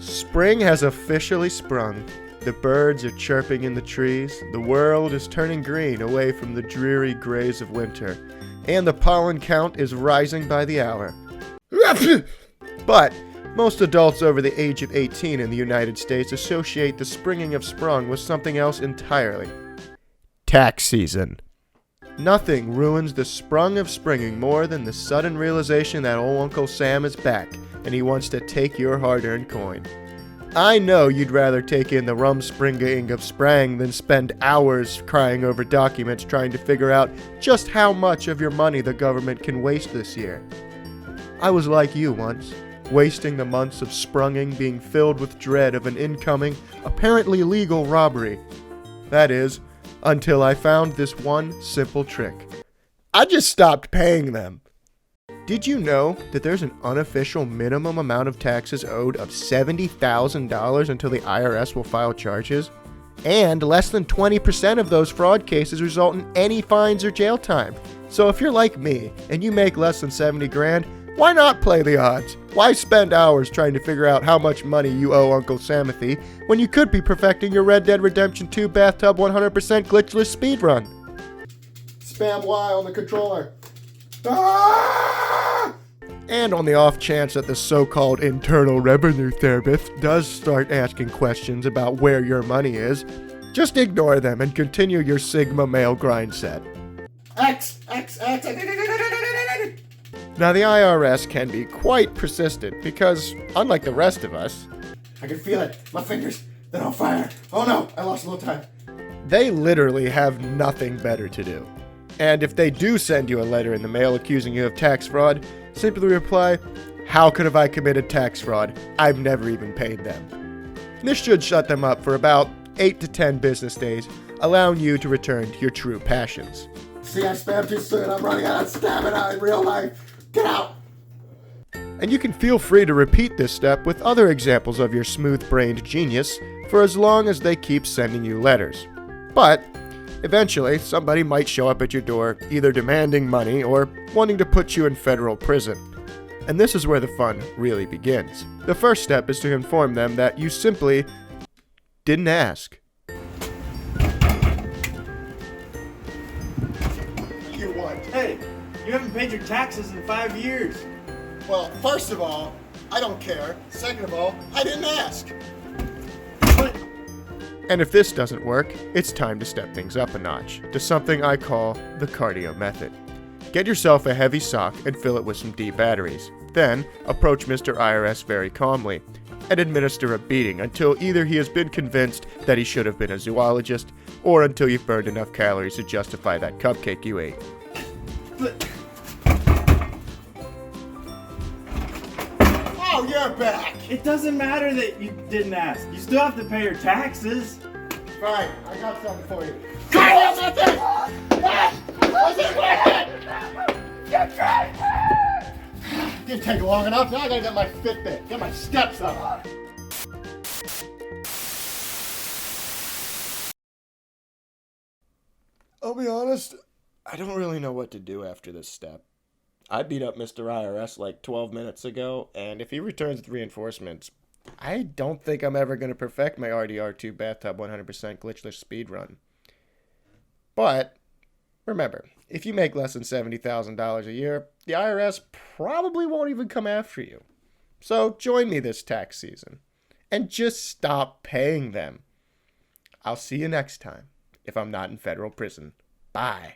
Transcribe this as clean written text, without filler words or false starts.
Spring has officially sprung. The birds are chirping in the trees, the world is turning green away from the dreary grays of winter, and the pollen count is rising by the hour. But most adults over the age of 18 in the United States associate the springing of sprung with something else entirely. Tax season. Nothing ruins the sprung of springing more than the sudden realization that old Uncle Sam is back, and he wants to take your hard-earned coin. I know you'd rather take in the rumspringa-ing of sprang than spend hours crying over documents trying to figure out just how much of your money the government can waste this year. I was like you once, wasting the months of sprunging being filled with dread of an incoming, apparently legal robbery. That is, until I found this one simple trick. I just stopped paying them. Did you know that there's an unofficial minimum amount of taxes owed of $70,000 until the IRS will file charges? And less than 20% of those fraud cases result in any fines or jail time. So if you're like me and you make less than 70 grand, why not play the odds? Why spend hours trying to figure out how much money you owe Uncle Samothy when you could be perfecting your Red Dead Redemption 2 bathtub 100% glitchless speedrun? Spam Y on the controller. Ah! And on the off chance that the so-called Internal Revenue Service does start asking questions about where your money is, just ignore them and continue your Sigma male grind set. X. Now the IRS can be quite persistent because, unlike the rest of us, I can feel it. My fingers, they're on fire. Oh no, I lost a little time. They literally have nothing better to do. And if they do send you a letter in the mail accusing you of tax fraud, simply reply, "How could have I committed tax fraud? I've never even paid them." This should shut them up for about 8 to 10 business days, allowing you to return to your true passions. See, I spammed too soon. I'm running out of stamina in real life. Get out! And you can feel free to repeat this step with other examples of your smooth-brained genius for as long as they keep sending you letters. But eventually, somebody might show up at your door, either demanding money or wanting to put you in federal prison. And this is where the fun really begins. The first step is to inform them that you simply didn't ask. You want? Hey, you haven't paid your taxes in 5 years. Well, first of all, I don't care. Second of all, I didn't ask. What? And if this doesn't work, it's time to step things up a notch to something I call the cardio method. Get yourself a heavy sock and fill it with some D batteries. Then, approach Mr. IRS very calmly and administer a beating until either he has been convinced that he should have been a zoologist or until you've burned enough calories to justify that cupcake you ate. But Oh, you're back! it doesn't matter that you didn't ask. You still have to pay your taxes. Fine, I got something for you. Cardio method! Was it worth it? You're crazy! Didn't take long enough. Now I gotta get my Fitbit, get my steps up. I'll be honest, I don't really know what to do after this step. I beat up Mr. IRS like 12 minutes ago, and if he returns with reinforcements, I don't think I'm ever going to perfect my RDR2 bathtub 100% glitchless speedrun. But remember, if you make less than $70,000 a year, the IRS probably won't even come after you. So join me this tax season and just stop paying them. I'll see you next time if I'm not in federal prison. Bye.